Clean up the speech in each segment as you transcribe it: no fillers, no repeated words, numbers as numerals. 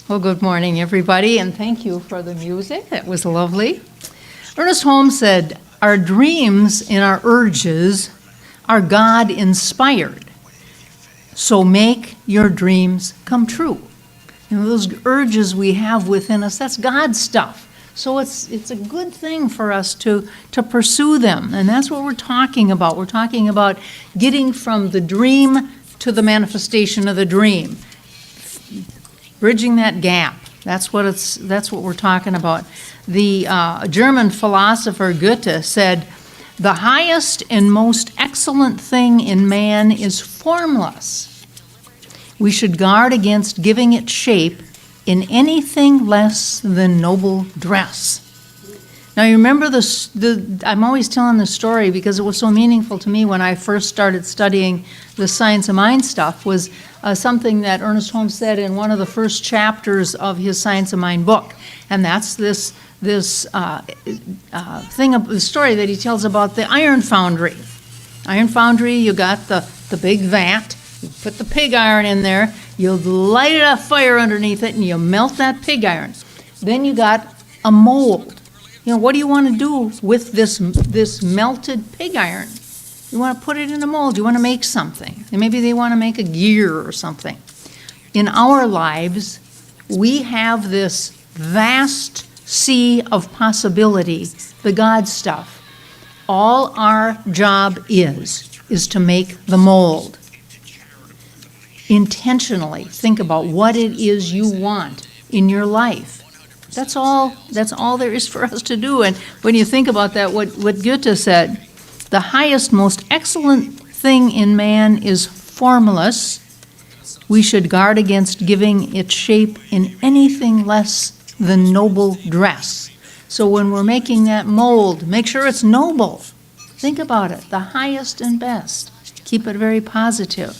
Well, good morning, everybody, and thank you for the music. That was lovely. Ernest Holmes said, "Our dreams and our urges are God-inspired, so make your dreams come true." You know, those urges we have within us, that's God stuff. So it's a good thing for us to pursue them, and that's what we're talking about. We're talking about getting from the dream to the manifestation of the dream, bridging that gap. That's what we're talking about. The German philosopher Goethe said, "The highest and most excellent thing in man is formless. We should guard against giving it shape in anything less than noble dress." Now, you remember I'm always telling this story because it was so meaningful to me when I first started studying the science of mind stuff, was something that Ernest Holmes said in one of the first chapters of his Science of Mind book. And that's this thing of the story that he tells about the iron foundry. Iron foundry, you got the big vat, you put the pig iron in there, you light a fire underneath it, and you melt that pig iron. Then you got a mold. You know, what do you want to do with this melted pig iron? You want to put it in a mold. You want to make something. And maybe they want to make a gear or something. In our lives, we have this vast sea of possibility, the God stuff. All our job is to make the mold. Intentionally think about what it is you want in your life. That's all there is for us to do. And when you think about that, what Goethe said, "The highest, most excellent thing in man is formless. We should guard against giving it shape in anything less than noble dress." So when we're making that mold, make sure it's noble. Think about it, the highest and best. Keep it very positive.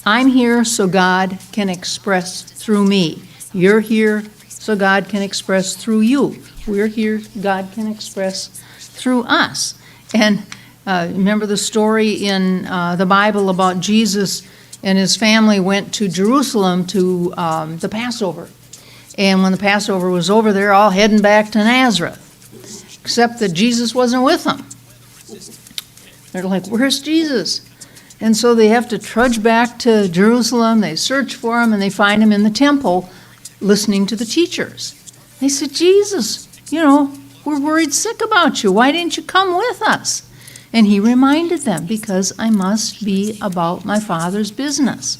I'm here so God can express through me. You're here so God can express through you. We're here, God can express through us. And remember the story in the Bible about Jesus and his family went to Jerusalem to the Passover. And when the Passover was over, they're all heading back to Nazareth, except that Jesus wasn't with them. They're like, "Where's Jesus?" And so they have to trudge back to Jerusalem. They search for him, and they find him in the temple listening to the teachers. They said, "Jesus, we're worried sick about you. Why didn't you come with us?" And he reminded them, "Because I must be about my Father's business."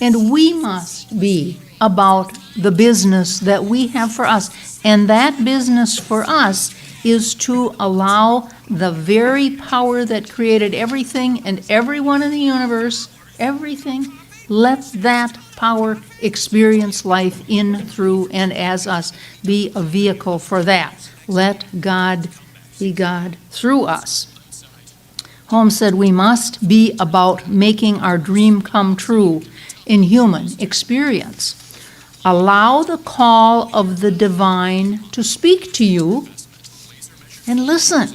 And we must be about the business that we have for us. And that business for us is to allow the very power that created everything and everyone in the universe, everything, let that power experience life in, through, and as us. Be a vehicle for that. Let God be God through us. Holmes said we must be about making our dream come true in human experience. Allow the call of the divine to speak to you and listen.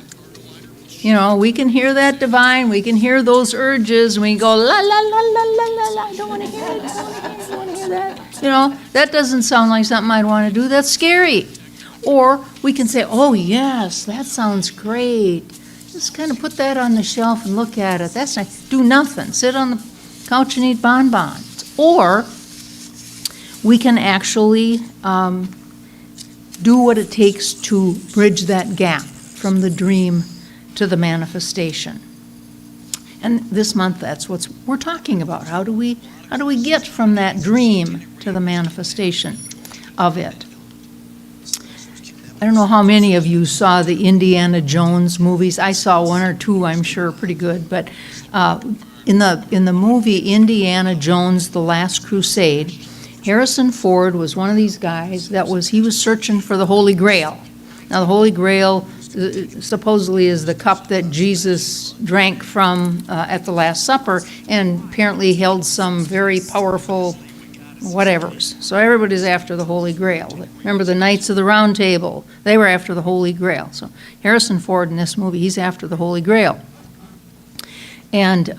We can hear that divine, we can hear those urges, and we go, la, la, la, la, la, la, la, I don't want to hear it, I don't want to hear that. That doesn't sound like something I'd want to do, that's scary. Or we can say, "Oh, yes, that sounds great. Just kind of put that on the shelf and look at it. That's nice." Do nothing, sit on the couch and eat bonbons. Or we can actually do what it takes to bridge that gap from the dream to the manifestation. And this month, that's what we're talking about. How do we get from that dream to the manifestation of it? I don't know how many of you saw the Indiana Jones movies. I saw one or two, I'm sure, pretty good. But in the movie Indiana Jones: The Last Crusade, Harrison Ford was one of these guys he was searching for the Holy Grail. Now, the Holy Grail supposedly is the cup that Jesus drank from at the Last Supper, and apparently held some very powerful whatevers. So everybody's after the Holy Grail. Remember the Knights of the Round Table? They were after the Holy Grail. So Harrison Ford in this movie, he's after the Holy Grail. And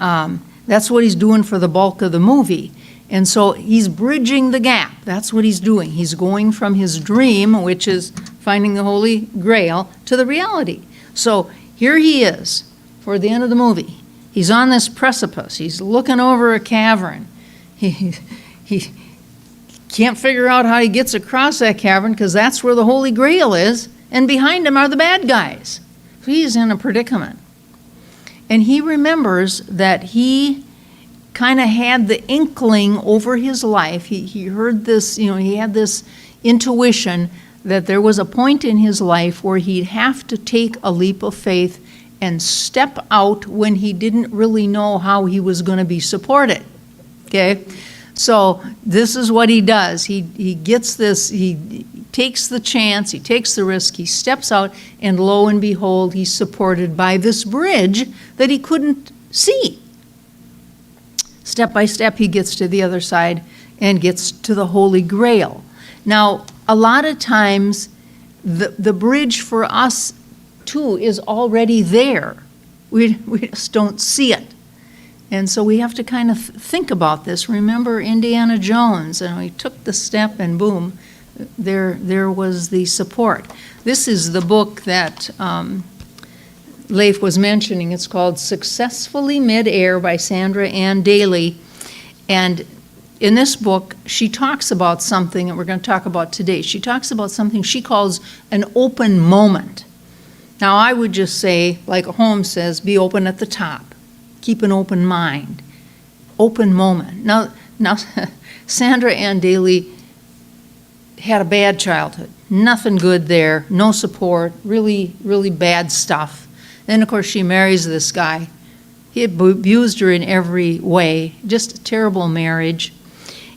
That's what he's doing for the bulk of the movie. And so he's bridging the gap. That's what he's doing. He's going from his dream, which is finding the Holy Grail, to the reality. So here he is for the end of the movie. He's on this precipice. He's looking over a cavern. He can't figure out how he gets across that cavern because that's where the Holy Grail is, and behind him are the bad guys. So he's in a predicament. And he remembers that he kind of had the inkling over his life. He heard this, he had this intuition that there was a point in his life where he'd have to take a leap of faith and step out when he didn't really know how he was going to be supported. Okay? So this is what he does. He gets this, he takes the chance, he takes the risk, he steps out, and lo and behold, he's supported by this bridge that he couldn't see. Step by step, he gets to the other side and gets to the Holy Grail. Now, a lot of times, the bridge for us, too, is already there. We just don't see it. And so we have to kind of think about this. Remember Indiana Jones, and he took the step and boom, there was the support. This is the book that Leif was mentioning. It's called Successfully Mid-Air by Sandra Ann Daly. And in this book, she talks about something that we're going to talk about today. She talks about something she calls an open moment. Now, I would just say, like Holmes says, be open at the top. Keep an open mind. Open moment. Now Sandra Ann Daly had a bad childhood. Nothing good there. No support. Really, really bad stuff. Then, of course, she marries this guy. He abused her in every way. Just a terrible marriage.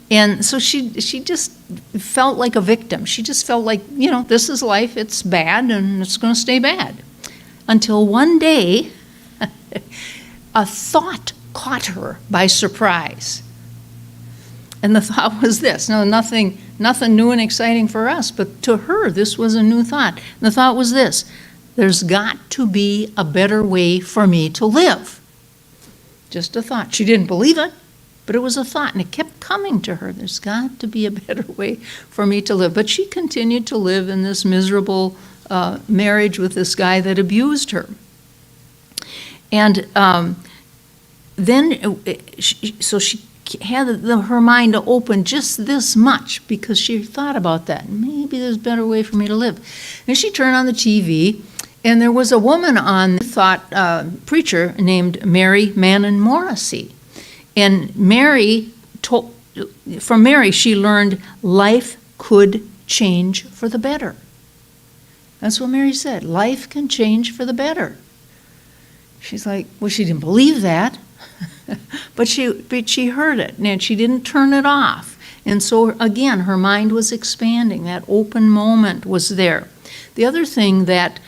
And so she just felt like a victim. She just felt like, this is life. It's bad, and it's going to stay bad. Until one day, a thought caught her by surprise. And the thought was this. Now, nothing new and exciting for us, but to her, this was a new thought. And the thought was this: there's got to be a better way for me to live. Just a thought. She didn't believe it, but it was a thought, and it kept coming to her. There's got to be a better way for me to live. But she continued to live in this miserable marriage with this guy that abused her. And then, so she had her mind open just this much because she thought about that. Maybe there's a better way for me to live. And she turned on the TV, and there was a woman on, preacher named Mary Mannon Morrissey. And from Mary, she learned life could change for the better. That's what Mary said. Life can change for the better. She's like, well, she didn't believe that, but she heard it, and she didn't turn it off. And so, again, her mind was expanding. That open moment was there. The other thing that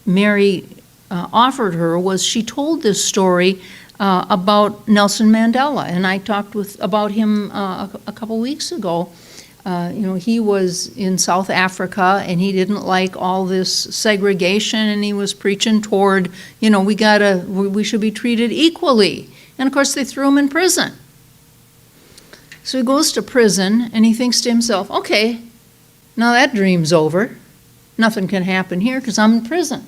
Mary offered her was she told this story about Nelson Mandela, and I talked about him a couple weeks ago. He was in South Africa, and he didn't like all this segregation, and he was preaching toward, we should be treated equally. And of course, they threw him in prison. So he goes to prison, and he thinks to himself, okay, now that dream's over. Nothing can happen here because I'm in prison.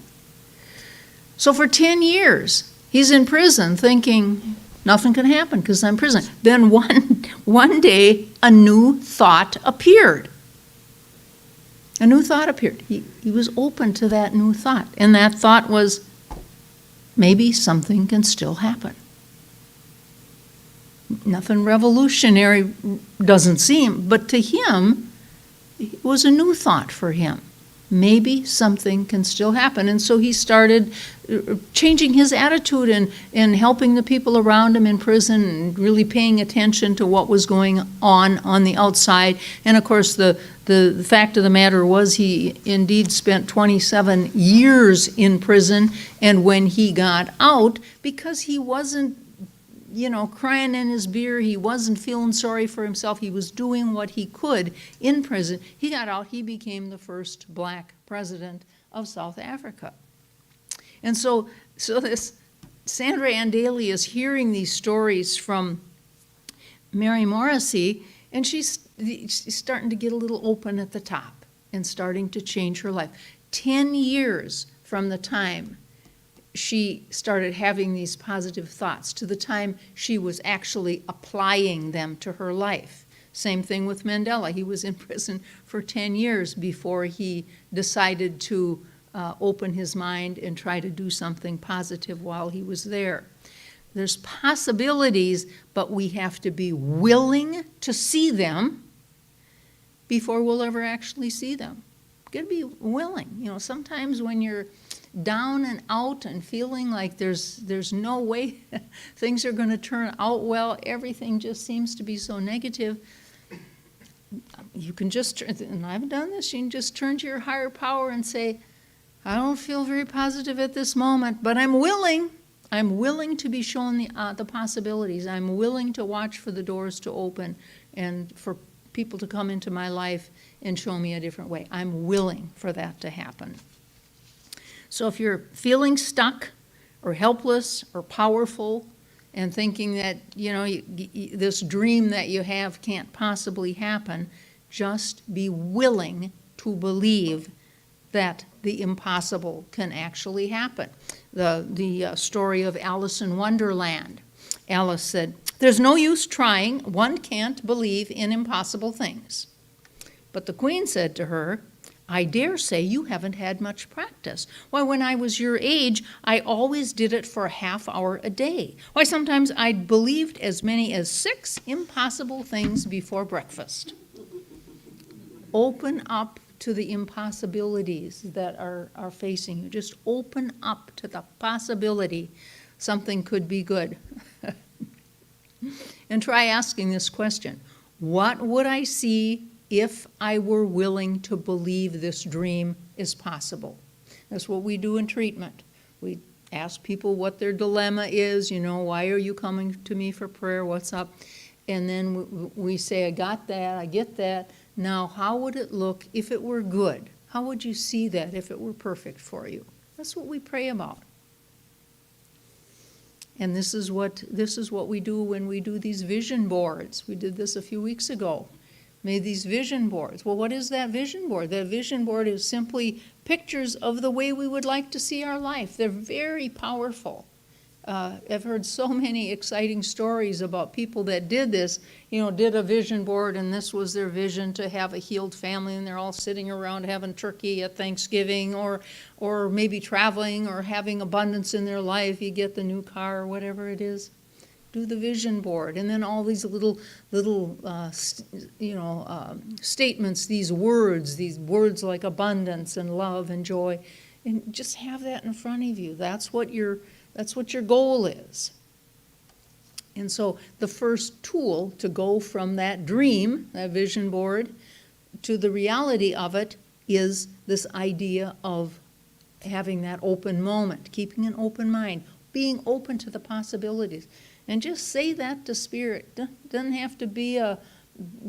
So for 10 years, he's in prison thinking, nothing can happen because I'm in prison. Then one day, a new thought appeared. A new thought appeared. He was open to that new thought. And that thought was, maybe something can still happen. Nothing revolutionary doesn't seem, but to him, it was a new thought for him. Maybe something can still happen. And so he started changing his attitude and helping the people around him in prison and really paying attention to what was going on the outside. And of course, the fact of the matter was he indeed spent 27 years in prison. And when he got out, because he wasn't crying in his beer, he wasn't feeling sorry for himself, he was doing what he could in prison. He got out, he became the first black president of South Africa. And so this Sandra Ann Daly is hearing these stories from Mary Morrissey, and she's starting to get a little open at the top and starting to change her life. 10 years from the time she started having these positive thoughts to the time she was actually applying them to her life. Same thing with Mandela. He was in prison for 10 years before he decided to open his mind and try to do something positive while he was there. There's possibilities, but we have to be willing to see them before we'll ever actually see them. Got to be willing. You know, sometimes when you're down and out and feeling like there's no way things are going to turn out well, everything just seems to be so negative, you can just, and I've done this, you can just turn to your higher power and say, I don't feel very positive at this moment, but I'm willing. I'm willing to be shown the possibilities. I'm willing to watch for the doors to open and for people to come into my life and show me a different way. I'm willing for that to happen. So if you're feeling stuck or helpless or powerful and thinking that, you know, this dream that you have can't possibly happen, just be willing to believe that the impossible can actually happen. The story of Alice in Wonderland. Alice said, "There's no use trying. One can't believe in impossible things." But the Queen said to her, "I dare say you haven't had much practice. Why, when I was your age, I always did it for a half hour a day. Why, sometimes I believed as many as 6 impossible things before breakfast." Open up to the impossibilities that are facing you. Just open up to the possibility something could be good. And try asking this question: what would I see if I were willing to believe this dream is possible? That's what we do in treatment. We ask people what their dilemma is, you know, why are you coming to me for prayer, what's up? And then we say, I got that, I get that. Now, how would it look if it were good? How would you see that if it were perfect for you? That's what we pray about. And this is what we do when we do these vision boards. We did this a few weeks ago. Made these vision boards. Well, what is that vision board? That vision board is simply pictures of the way we would like to see our life. They're very powerful. I've heard so many exciting stories about people that did this, you know, did a vision board, and this was their vision, to have a healed family, and they're all sitting around having turkey at Thanksgiving, or maybe traveling, or having abundance in their life. You get the new car or whatever it is. Do the vision board, and then all these little statements, these words like abundance and love and joy, and just have that in front of you. That's what your goal is. And so the first tool to go from that dream, that vision board, to the reality of it is this idea of having that open moment, keeping an open mind, being open to the possibilities. And just say that to Spirit. Doesn't have to be a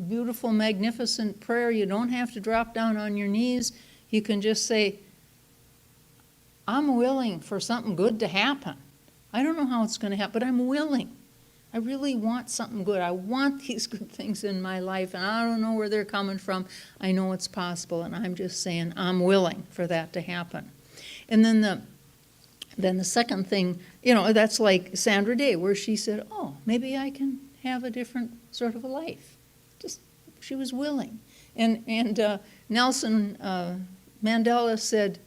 beautiful, magnificent prayer. You don't have to drop down on your knees. You can just say, I'm willing for something good to happen. I don't know how it's going to happen, but I'm willing. I really want something good. I want these good things in my life, and I don't know where they're coming from. I know it's possible, and I'm just saying I'm willing for that to happen. And then the second thing, you know, that's like Sandra Day, where she said, oh, maybe I can have a different sort of a life. Just, she was willing. And Nelson Mandela said,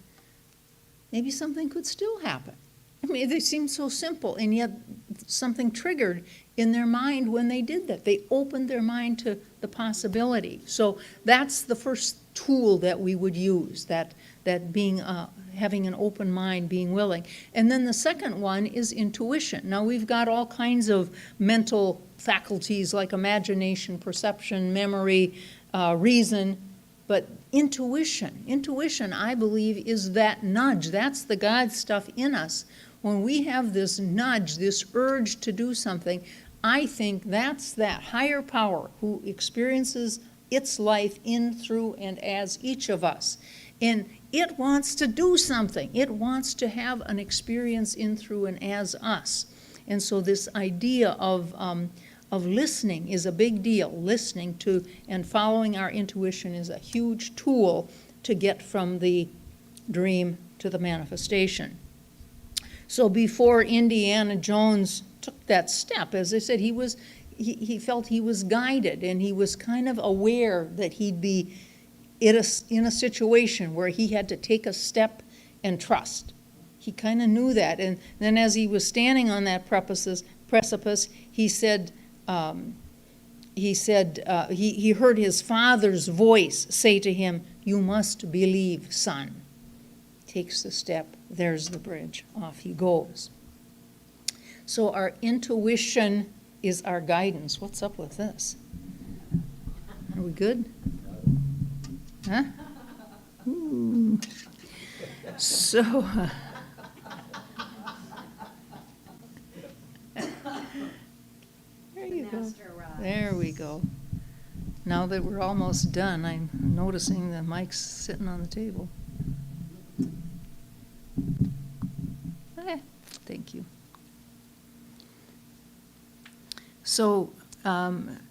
maybe something could still happen. I mean, they seem so simple, and yet something triggered in their mind when they did that. They opened their mind to the possibility. So that's the first tool that we would use, that being having an open mind, being willing. And then the second one is intuition. Now, we've got all kinds of mental faculties like imagination, perception, memory, reason, but intuition, I believe, is that nudge. That's the God stuff in us. When we have this nudge, this urge to do something, I think that's that higher power who experiences its life in, through, and as each of us. And it wants to do something. It wants to have an experience in, through, and as us. And so this idea of listening is a big deal. Listening to and following our intuition is a huge tool to get from the dream to the manifestation. So before Indiana Jones took that step, as I said, he felt he was guided, and he was kind of aware that he'd be in a situation where he had to take a step and trust. He kind of knew that. And then as he was standing on that precipice, he said, he heard his father's voice say to him, "You must believe, son." Takes the step, there's the bridge, off he goes. So our intuition is our guidance. What's up with this? Are we good? Huh? Ooh. So, there you go. There we go. Now that we're almost done, I'm noticing the mic's sitting on the table. Thank you. So,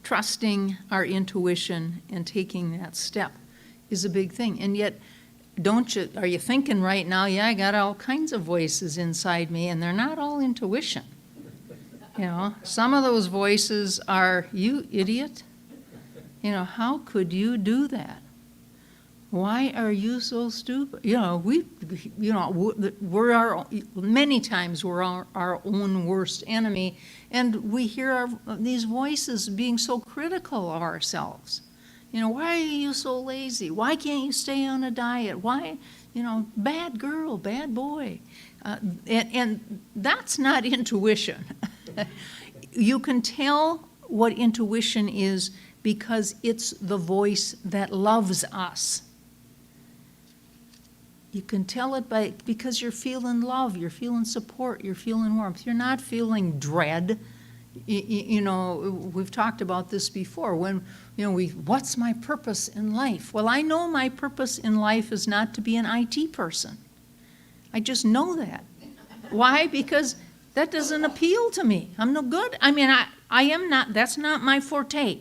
trusting our intuition and taking that step is a big thing. And yet, are you thinking right now, yeah, I got all kinds of voices inside me, and they're not all intuition. You know, some of those voices are, "You idiot. You know, how could you do that? Why are you so stupid?" You know, many times we're our own worst enemy, and we hear these voices being so critical of ourselves. You know, "Why are you so lazy? Why can't you stay on a diet? Why, bad girl, bad boy." And that's not intuition. You can tell what intuition is because it's the voice that loves us. You can tell it because you're feeling love, you're feeling support, you're feeling warmth. You're not feeling dread. We've talked about this before. When, what's my purpose in life? Well, I know my purpose in life is not to be an IT person. I just know that. Why? Because that doesn't appeal to me. I'm no good. I mean, I am not, that's not my forte.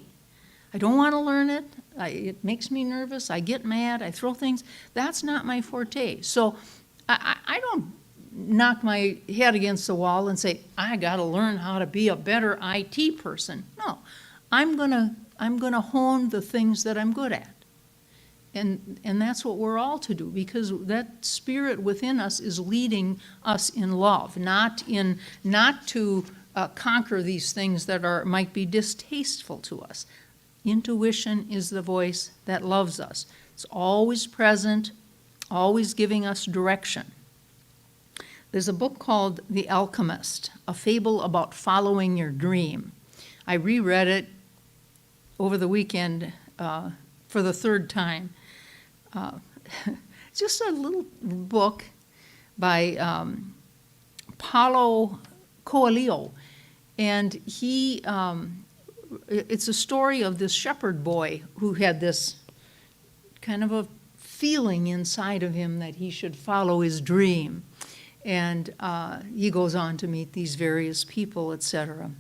I don't want to learn it. It makes me nervous. I get mad. I throw things. That's not my forte. So I don't knock my head against the wall and say, I got to learn how to be a better IT person. No, I'm gonna hone the things that I'm good at. And that's what we're all to do, because that spirit within us is leading us in love, not to conquer these things that might be distasteful to us. Intuition is the voice that loves us. It's always present, always giving us direction. There's a book called The Alchemist, a fable about following your dream. I reread it over the weekend for the third time. It's just a little book by Paulo Coelho, and it's a story of this shepherd boy who had this kind of a feeling inside of him that he should follow his dream, and he goes on to meet these various people, etc.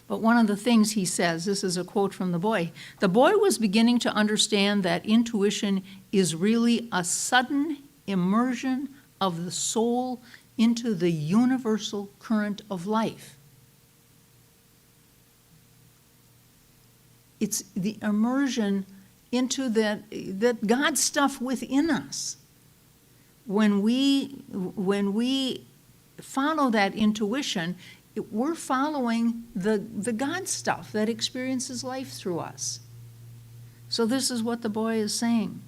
But one of the things he says, this is a quote from the boy was beginning to understand that intuition is really a sudden immersion of the soul into the universal current of life. It's the immersion into that God stuff within us. When we follow that intuition, we're following the God stuff that experiences life through us. So this is what the boy is saying.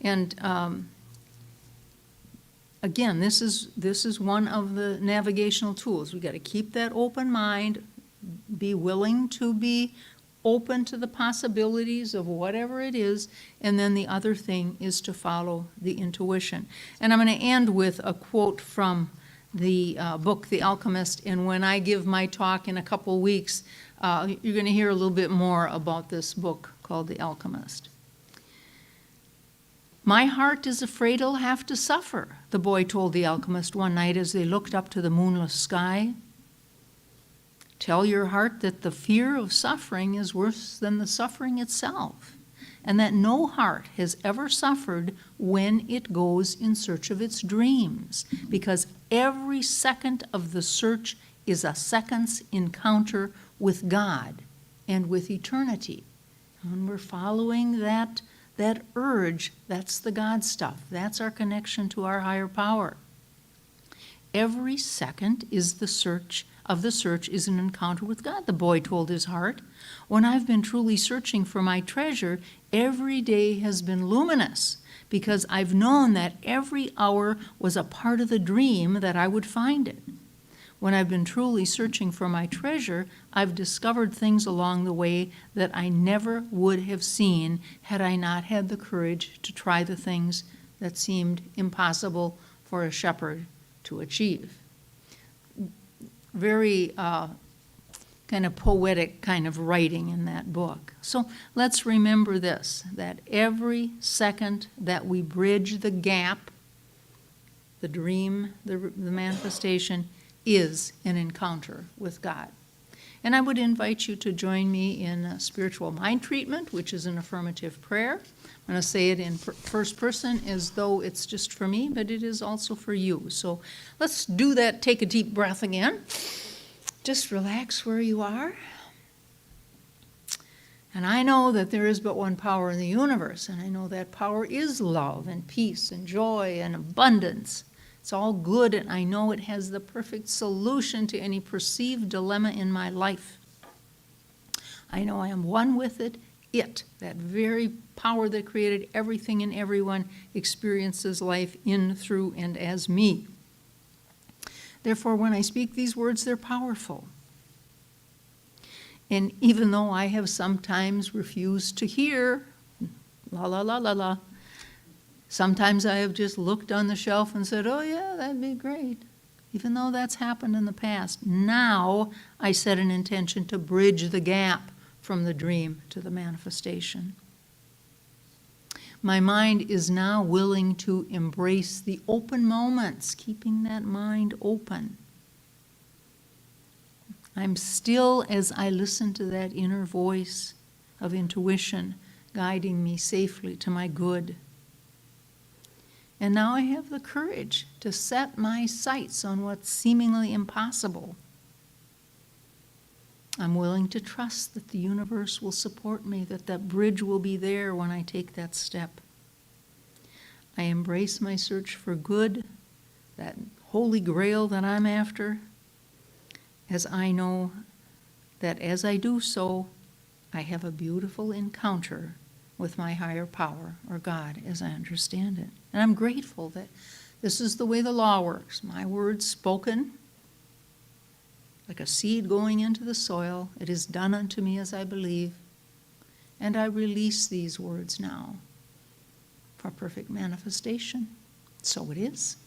And again, this is one of the navigational tools. We've got to keep that open mind, be willing to be open to the possibilities of whatever it is, and then the other thing is to follow the intuition. And I'm going to end with a quote from the book, The Alchemist, and when I give my talk in a couple weeks, you're going to hear a little bit more about this book called The Alchemist. My heart is afraid I'll have to suffer, the boy told the alchemist one night as they looked up to the moonless sky. Tell your heart that the fear of suffering is worse than the suffering itself, and that no heart has ever suffered when it goes in search of its dreams, because every second of the search is a second's encounter with God and with eternity. When we're following that urge, that's the God stuff. That's our connection to our higher power. Every second is the search is an encounter with God, the boy told his heart. When I've been truly searching for my treasure, every day has been luminous, because I've known that every hour was a part of the dream that I would find it. When I've been truly searching for my treasure, I've discovered things along the way that I never would have seen had I not had the courage to try the things that seemed impossible for a shepherd to achieve. Very kind of poetic kind of writing in that book. So let's remember this, that every second that we bridge the gap, the dream, the manifestation, is an encounter with God. And I would invite you to join me in spiritual mind treatment, which is an affirmative prayer. I'm going to say it in first person as though it's just for me, but it is also for you. So let's do that. Take a deep breath again. Just relax where you are. And I know that there is but one power in the universe, and I know that power is love and peace and joy and abundance. It's all good, and I know it has the perfect solution to any perceived dilemma in my life. I know I am one with it. That very power that created everything and everyone, experiences life in, through, and as me. Therefore, when I speak these words, they're powerful. And even though I have sometimes refused to hear, la la la la la, sometimes I have just looked on the shelf and said, oh yeah, that'd be great. Even though that's happened in the past, now I set an intention to bridge the gap from the dream to the manifestation. My mind is now willing to embrace the open moments, keeping that mind open. I'm still, as I listen to that inner voice of intuition, guiding me safely to my good. And now I have the courage to set my sights on what's seemingly impossible. I'm willing to trust that the universe will support me, that that bridge will be there when I take that step. I embrace my search for good, that holy grail that I'm after, as I know that as I do so, I have a beautiful encounter with my higher power, or God, as I understand it. And I'm grateful that this is the way the law works. My words spoken, like a seed going into the soil, it is done unto me as I believe, and I release these words now for perfect manifestation. So it is.